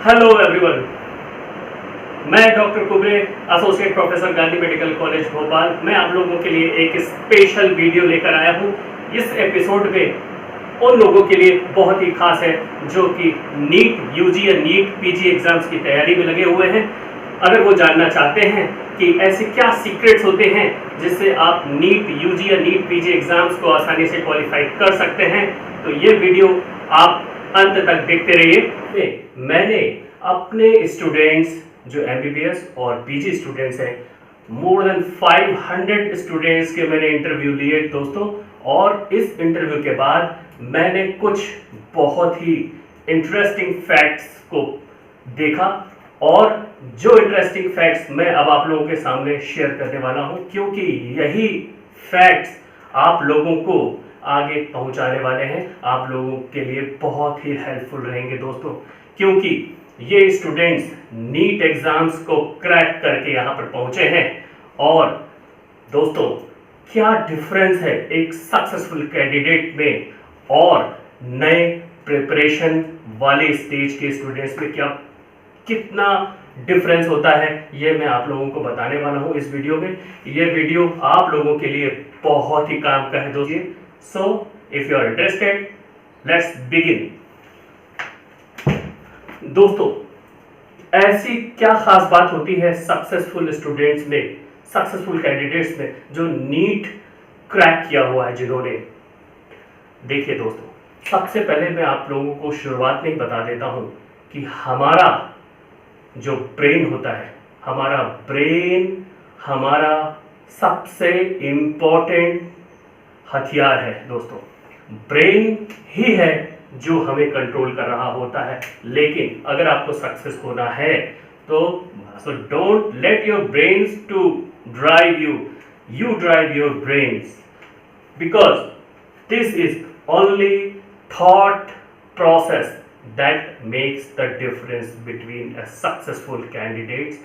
Hello everyone, मैं doctor Kubre, associate professor Gandhi medical college Bhopal. मैं आप लोगों के लिए एक स्पेशल वीडियो लेकर आया हूं। इस एपिसोड में उन लोगों के लिए बहुत ही खास है जो कि नीट यूजी या नीट पीजी एग्जाम्स की तैयारी में लगे हुए हैं। अगर वो जानना चाहते हैं कि ऐसे क्या सीक्रेट्स होते हैं जिससे आप नीट यूजी या नीट पीजी एग्जाम्स को आसानी से क्वालिफाई कर सकते हैं, तो ये वीडियो आप अंत तक देखते रहिए। मैंने अपने स्टूडेंट्स जो एमबीबीएस और पीजी स्टूडेंट्स हैं, मोर देन 500 स्टूडेंट्स के मैंने इंटरव्यू लिए दोस्तों। और इस इंटरव्यू के बाद मैंने कुछ बहुत ही इंटरेस्टिंग फैक्ट्स को देखा, और जो इंटरेस्टिंग फैक्ट्स मैं अब आप लोगों के सामने शेयर करने वाला हूं, क्योंकि यही फैक्ट्स आप लोगों को आगे पहुंचाने वाले हैं, आप लोगों के लिए बहुत ही हेल्पफुल रहेंगे दोस्तों। क्योंकि ये स्टूडेंट्स नीट एग्जाम्स को क्रैक करके यहाँ पर पहुंचे हैं। और दोस्तों, क्या डिफरेंस है एक सक्सेसफुल कैंडिडेट में और नए प्रिपरेशन वाले स्टेज के स्टूडेंट्स में, क्या कितना डिफरेंस होता है, ये मैं आप लोगों को बताने वाला हूं इस वीडियो में। ये वीडियो आप लोगों के लिए बहुत ही काम का है दोस्तों। So if you are interested, let's begin. दोस्तों, ऐसी क्या खास बात होती है सक्सेसफुल स्टूडेंट्स में, सक्सेसफुल कैंडिडेट्स में, जो नीट क्रैक किया हुआ है जिन्होंने? देखिए दोस्तों, सबसे पहले मैं आप लोगों को शुरुआत में ही बता देता हूं कि हमारा जो ब्रेन होता है, हमारा ब्रेन हमारा सबसे इंपॉर्टेंट हथियार है दोस्तों। ब्रेन ही है जो हमें कंट्रोल कर रहा होता है। लेकिन अगर आपको सक्सेस होना है तो don't let your brains to drive you, you drive your brains, because this is only thought process that makes the difference between a successful candidates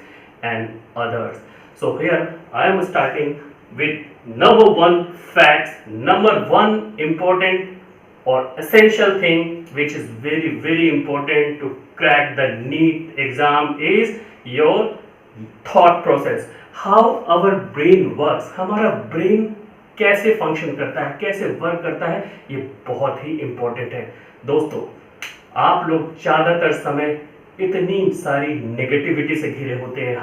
and others. So here I am starting with number one facts, number one important or essential thing which is very very important to crack the NEET exam is your thought process. How our brain works, हमारा brain कैसे function करता है, कैसे work करता है, ये बहुत ही important है दोस्तों। आप लोग ज़्यादातर समय इतनी सारी नेगेटिविटी से घिरे होते हैं,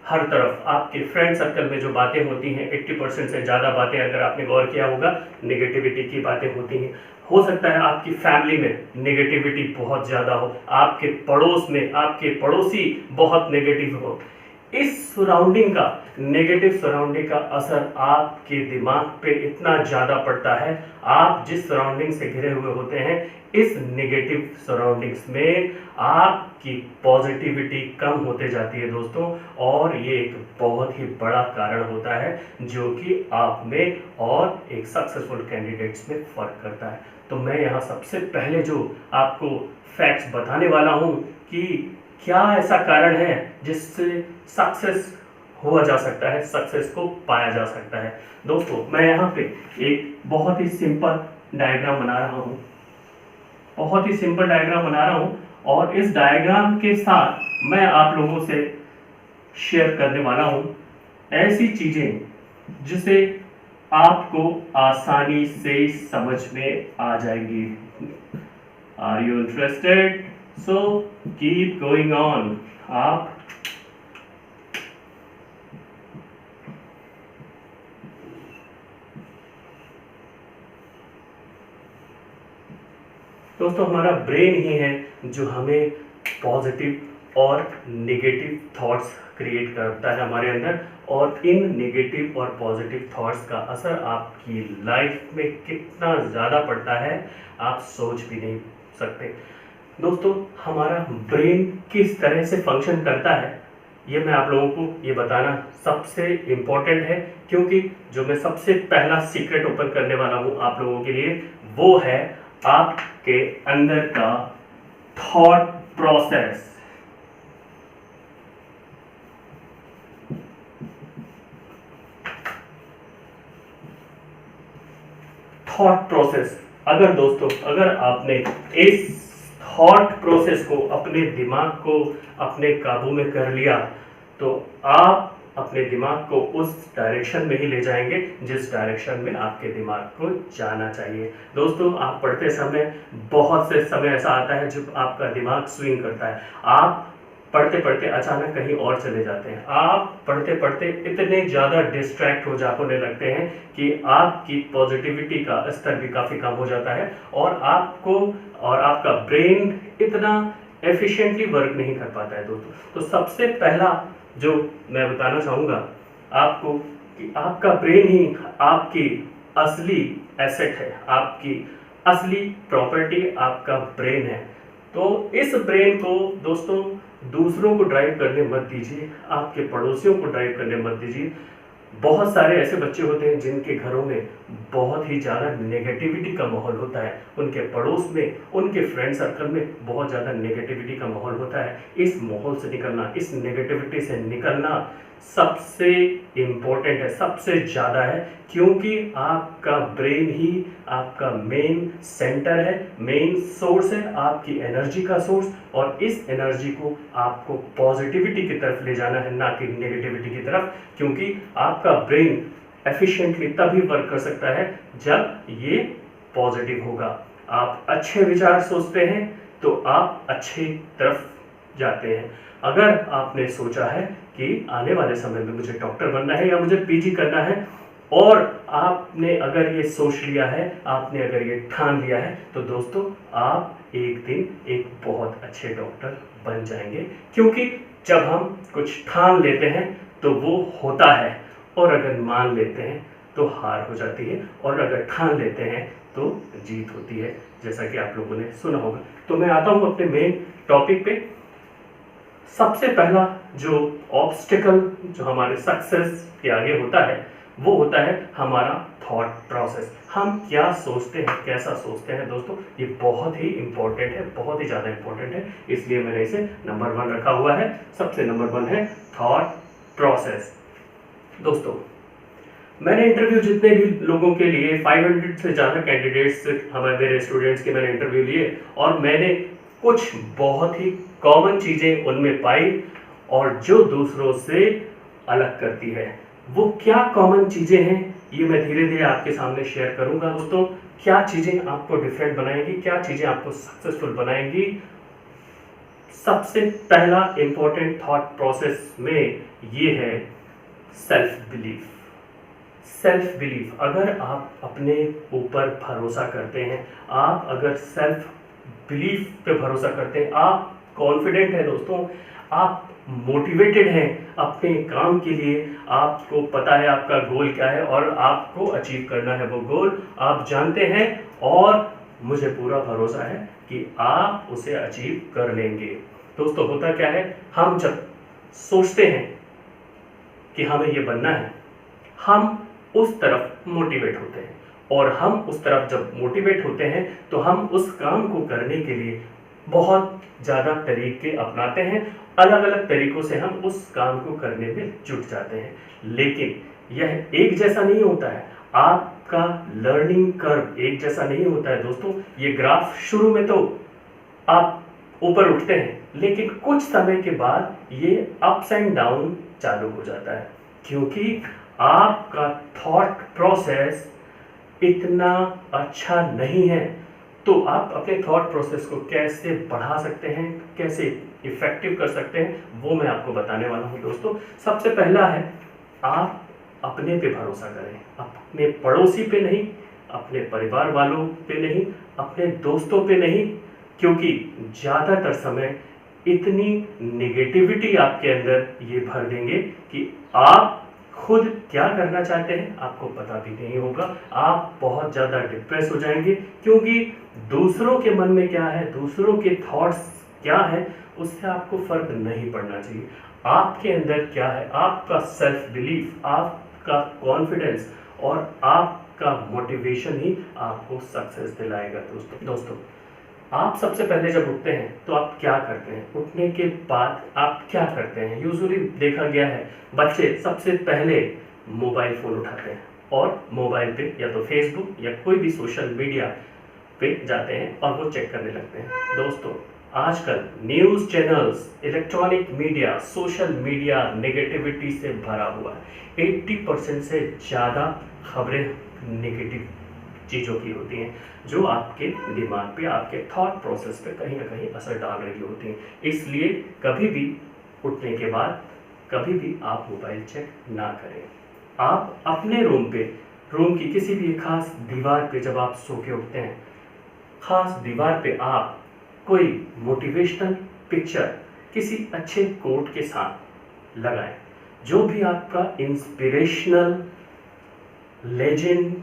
हर तरफ आपके फ्रेंड सर्कल में जो बातें होती हैं, 80% से ज़्यादा बातें, अगर आपने गौर किया होगा, नेगेटिविटी की बातें होती हैं। हो सकता है आपकी फैमिली में नेगेटिविटी बहुत ज़्यादा हो, आपके पड़ोस में आपके पड़ोसी बहुत नेगेटिव हो। इस सराउंडिंग का, नेगेटिव सराउंडिंग का असर आपके दिमाग पे इतना ज़्यादा पड़ता है। आप जिस सराउंडिंग से घिरे हुए होते हैं, इस नेगेटिव सराउंडिंग्स में आपकी पॉजिटिविटी कम होते जाती है दोस्तों, और ये एक बहुत ही बड़ा कारण होता है जो कि आप में और एक सक्सेसफुल कैंडिडेट्स में फ़र्क करता है। तो मैं यहाँ सबसे पहले जो आपको फैक्ट्स बताने वाला हूँ कि क्या ऐसा कारण है जिससे सक्सेस हुआ जा सकता है, सक्सेस को पाया जा सकता है। दोस्तों, मैं यहाँ पे एक बहुत ही सिंपल डायग्राम बना रहा हूँ, बहुत ही सिंपल डायग्राम बना रहा हूँ, और इस डायग्राम के साथ मैं आप लोगों से शेयर करने वाला हूँ ऐसी चीजें जिसे आपको आसानी से समझ में आ जाएगी। Are you interested? So keep going on. आप दोस्तों, हमारा ब्रेन ही है जो हमें पॉजिटिव और नेगेटिव थॉट्स क्रिएट करता है हमारे अंदर, और इन नेगेटिव और पॉजिटिव थॉट्स का असर आपकी लाइफ में कितना ज़्यादा पड़ता है आप सोच भी नहीं सकते। दोस्तों, हमारा ब्रेन किस तरह से फंक्शन करता है, ये मैं आप लोगों को ये बताना सबसे इम्पोर्टेंट है, क्योंकि जो मैं सबसे पहला सीक्रेट ओपन करने वाला हूँ आप लोगों के लिए, वो है आपके अंदर का थॉट प्रोसेस। थॉट प्रोसेस, अगर दोस्तों, अगर आपने इस थॉट प्रोसेस को, अपने दिमाग को अपने काबू में कर लिया, तो आप अपने दिमाग को उस डायरेक्शन में ही ले जाएंगे जिस डायरेक्शन में आपके दिमाग को जाना चाहिए। दोस्तों, आप पढ़ते समय बहुत से समय ऐसा आता है जब आपका दिमाग स्विंग करता है, आप पढ़ते पढ़ते अचानक कहीं और चले जाते हैं, आप पढ़ते पढ़ते इतने ज़्यादा डिस्ट्रैक्ट होने लगते हैं कि आपकी पॉजिटिविटी का स्तर भी काफ़ी कम हो जाता है और आपका ब्रेन इतना एफिशिएंटली वर्क नहीं कर पाता है। दोस्तों, तो सबसे पहला जो मैं बताना चाहूँगा आपको कि आपका ब्रेन ही आपकी असली एसेट है, आपकी असली प्रॉपर्टी आपका ब्रेन है। तो इस ब्रेन को दोस्तों दूसरों को ड्राइव करने मत दीजिए, आपके पड़ोसियों को ड्राइव करने मत दीजिए। बहुत सारे ऐसे बच्चे होते हैं जिनके घरों में बहुत ही ज़्यादा नेगेटिविटी का माहौल होता है, उनके पड़ोस में, उनके फ्रेंड सर्कल में बहुत ज़्यादा नेगेटिविटी का माहौल होता है। इस माहौल से निकलना, इस नेगेटिविटी से निकलना सबसे इम्पोर्टेंट है, सबसे ज़्यादा है, क्योंकि आपका ब्रेन ही आपका मेन सेंटर है, मेन सोर्स है, आपकी एनर्जी का सोर्स, और इस एनर्जी को आपको पॉजिटिविटी की तरफ ले जाना है, ना कि नेगेटिविटी की तरफ, क्योंकि आपका ब्रेन एफिशिएंटली तभी वर्क कर सकता है जब ये पॉजिटिव होगा। आप अच्छे विचार सोचते हैं तो आप अच्छी तरफ जाते हैं। अगर आपने सोचा है कि आने वाले समय में मुझे डॉक्टर बनना है या मुझे पीजी करना है, और आपने अगर ये सोच लिया है, आपने अगर ये ठान लिया है, तो दोस्तों आप एक दिन एक बहुत अच्छे डॉक्टर बन जाएंगे, क्योंकि जब हम कुछ ठान लेते हैं तो वो होता है, और अगर मान लेते हैं तो हार हो जाती है, और अगर ठान लेते हैं तो जीत होती है, जैसा कि आप लोगों ने सुना होगा। तो मैं आता हूँ अपने मेन टॉपिक पे। सबसे पहला जो ऑब्स्टिकल जो हमारे सक्सेस के आगे होता है, वो होता है हमारा थॉट प्रोसेस। हम क्या सोचते हैं, कैसा सोचते हैं दोस्तों, ये बहुत ही इंपॉर्टेंट है, बहुत ही ज़्यादा इंपॉर्टेंट है, इसलिए मैंने इसे नंबर 1 रखा हुआ है। सबसे नंबर 1 है थॉट प्रोसेस। दोस्तों, मैंने इंटरव्यू जितने भी लोगों के लिए 500 से ज़्यादा कैंडिडेट्स मेरे स्टूडेंट्स के मैंने इंटरव्यू लिए, और मैंने कुछ बहुत ही कॉमन चीज़ें उनमें पाई और जो दूसरों से अलग करती है। वो क्या कॉमन चीज़ें हैं, ये मैं धीरे धीरे आपके सामने शेयर करूंगा। दोस्तों, क्या चीज़ें आपको डिफरेंट बनाएंगी, क्या चीज़ें आपको सक्सेसफुल बनाएंगी। सबसे पहला इंपॉर्टेंट थॉट प्रोसेस में ये है सेल्फ बिलीफ। सेल्फ बिलीफ, अगर आप अपने ऊपर भरोसा करते हैं, आप अगर सेल्फ बिलीफ पे भरोसा करते हैं, आप कॉन्फिडेंट हैं दोस्तों, आप मोटिवेटेड हैं अपने काम के लिए, आपको पता है आपका गोल क्या है और आपको अचीव करना है वो गोल, आप जानते हैं, और मुझे पूरा भरोसा है कि आप उसे अचीव कर लेंगे। दोस्तों, होता क्या है, हम जब सोचते हैं कि हमें ये बनना है, हम उस तरफ मोटिवेट होते हैं, और हम उस तरफ जब मोटिवेट होते हैं तो हम उस काम को करने के लिए बहुत ज़्यादा तरीके अपनाते हैं, अलग अलग तरीकों से हम उस काम को करने में जुट जाते हैं। लेकिन यह एक जैसा नहीं होता है, आपका लर्निंग कर्व एक जैसा नहीं होता है दोस्तों। ये ग्राफ शुरू में तो आप ऊपर उठते हैं, लेकिन कुछ समय के बाद ये अप्स एंड डाउन चालू हो जाता है, क्योंकि आपका थॉट प्रोसेस इतना अच्छा नहीं है। तो आप अपने थॉट प्रोसेस को कैसे बढ़ा सकते हैं, कैसे इफेक्टिव कर सकते हैं, वो मैं आपको बताने वाला हूँ दोस्तों। सबसे पहला है, आप अपने पे भरोसा करें, अपने पड़ोसी पे नहीं, अपने परिवार वालों पे नहीं, अपने दोस्तों पे नहीं, क्योंकि ज़्यादातर समय इतनी नेगेटिविटी आपके अंदर ये भर देंगे कि आप खुद क्या करना चाहते हैं आपको पता भी नहीं होगा। आप बहुत ज़्यादा डिप्रेस हो जाएंगे, क्योंकि दूसरों के मन में क्या है, दूसरों के थॉट्स क्या है, उससे आपको फर्क नहीं पड़ना चाहिए। आपके अंदर क्या है, आपका सेल्फ बिलीफ, आपका कॉन्फिडेंस और आपका मोटिवेशन ही आपको सक्सेस दिलाएगा। दोस्तों, आप सबसे पहले जब उठते हैं तो आप क्या करते हैं, उठने के बाद आप क्या करते हैं। यूजुअली देखा गया है, बच्चे सबसे पहले मोबाइल फ़ोन उठाते हैं और मोबाइल पे या तो फेसबुक या कोई भी सोशल मीडिया पे जाते हैं और वो चेक करने लगते हैं। दोस्तों, आजकल news channels, electronic media, social media negativity से भरा हुआ है। 80% से ज़्यादा खबरें नेगेटिव चीज़ों की होती हैं, जो आपके दिमाग पे, आपके थॉट प्रोसेस पे कहीं ना कहीं असर डाल रही होती हैं। इसलिए कभी भी उठने के बाद कभी भी आप मोबाइल चेक ना करें। आप अपने रूम की किसी भी खास दीवार पे जब आप सो के उठते हैं, खास दीवार पे आप कोई मोटिवेशनल पिक्चर किसी अच्छे कोट के साथ लगाएं। जो भी आपका इंस्पिरेशनल लेजेंड,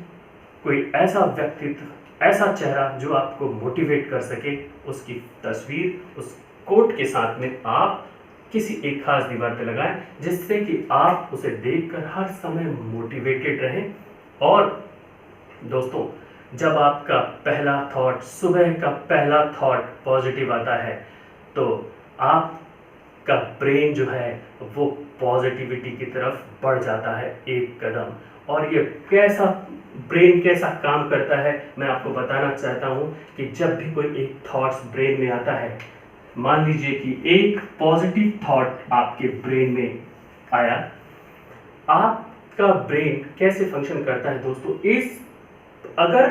कोई ऐसा व्यक्तित्व, ऐसा चेहरा जो आपको मोटिवेट कर सके, उसकी तस्वीर उस कोट के साथ में आप किसी एक खास दीवार पे लगाएं, जिससे कि आप उसे देखकर हर समय मोटिवेटेड रहें। और दोस्तों, जब आपका पहला थॉट, सुबह का पहला थॉट पॉजिटिव आता है, तो आपका ब्रेन जो है वो पॉजिटिविटी की तरफ बढ़ जाता है एक कदम। और ये ब्रेन कैसा काम करता है, मैं आपको बताना चाहता हूँ कि जब भी कोई एक थॉट्स ब्रेन में आता है, मान लीजिए कि एक पॉजिटिव थॉट आपके ब्रेन में आया, आपका ब्रेन कैसे फंक्शन करता है दोस्तों, अगर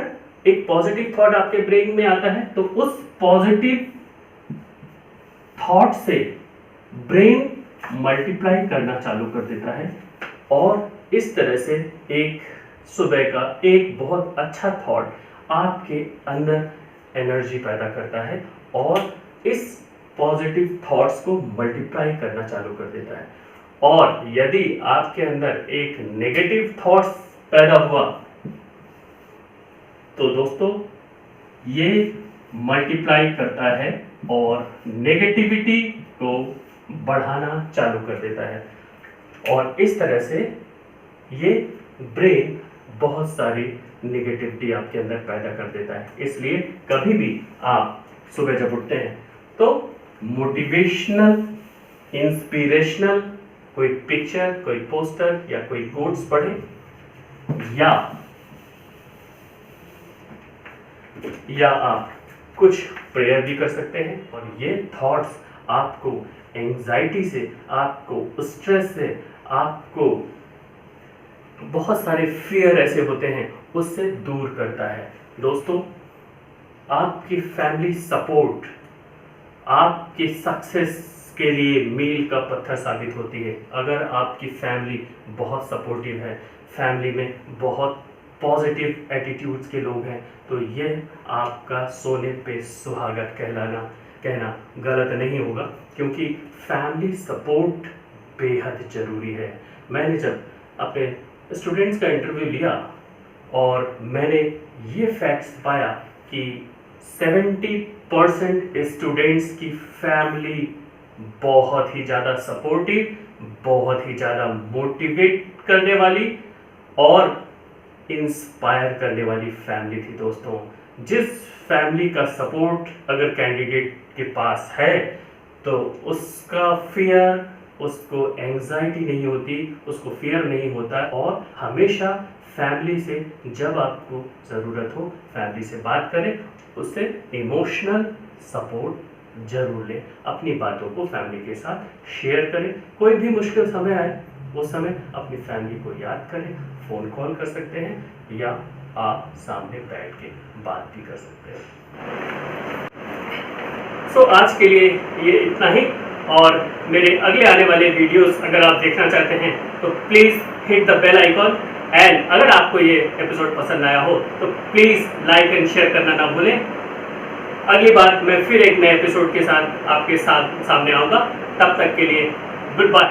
एक पॉजिटिव थॉट आपके ब्रेन में आता है तो उस पॉजिटिव थॉट से ब्रेन मल्टीप्लाई करना चालू कर देता है, और इस तरह से एक सुबह का एक बहुत अच्छा थॉट आपके अंदर एनर्जी पैदा करता है और इस पॉजिटिव थॉट्स को मल्टीप्लाई करना चालू कर देता है। और यदि आपके अंदर एक नेगेटिव थॉट्स पैदा हुआ, तो दोस्तों ये मल्टीप्लाई करता है और नेगेटिविटी को बढ़ाना चालू कर देता है, और इस तरह से ये ब्रेन बहुत सारी नेगेटिविटी आपके अंदर पैदा कर देता है। इसलिए कभी भी आप सुबह जब उठते हैं तो मोटिवेशनल, इंस्पिरेशनल कोई पिक्चर, कोई पोस्टर या कोई कोट्स पढ़ें, या आप कुछ प्रेयर भी कर सकते हैं। और ये थॉट्स आपको एंजाइटी से, आपको स्ट्रेस से, आपको बहुत सारे फियर ऐसे होते हैं उससे दूर करता है। दोस्तों, आपकी फैमिली सपोर्ट आपकी सक्सेस के लिए मील का पत्थर साबित होती है। अगर आपकी फैमिली बहुत सपोर्टिव है, फैमिली में बहुत पॉजिटिव एटीट्यूड्स के लोग हैं, तो ये आपका सोने पे सुहागा कहना गलत नहीं होगा, क्योंकि फैमिली सपोर्ट बेहद ज़रूरी है। मैंने जब अपने स्टूडेंट्स का इंटरव्यू लिया और मैंने ये फैक्ट्स पाया कि 70% स्टूडेंट्स की फैमिली बहुत ही ज़्यादा सपोर्टिव, बहुत ही ज़्यादा मोटिवेट करने वाली और इंस्पायर करने वाली फैमिली थी। दोस्तों, जिस फैमिली का सपोर्ट अगर कैंडिडेट के पास है तो उसका फियर, उसको एंजाइटी नहीं होती, उसको फियर नहीं होता, और हमेशा फैमिली से जब आपको ज़रूरत हो फैमिली से बात करें, उससे इमोशनल सपोर्ट जरूर लें। अपनी बातों को फैमिली के साथ शेयर करें। कोई भी मुश्किल समय आए उस समय अपनी फैमिली को याद करें, फ़ोन कॉल कर सकते हैं या आप सामने बैठ के बात भी कर सकते हैं। सो आज के लिए ये इतना ही, और मेरे अगले आने वाले वीडियोस अगर आप देखना चाहते हैं तो please hit the bell icon, and अगर आपको ये एपिसोड पसंद आया हो तो प्लीज़ लाइक एंड शेयर करना ना भूलें। अगली बार मैं फिर एक नए एपिसोड के साथ आपके साथ सामने आऊँगा। तब तक के लिए गुड बाय।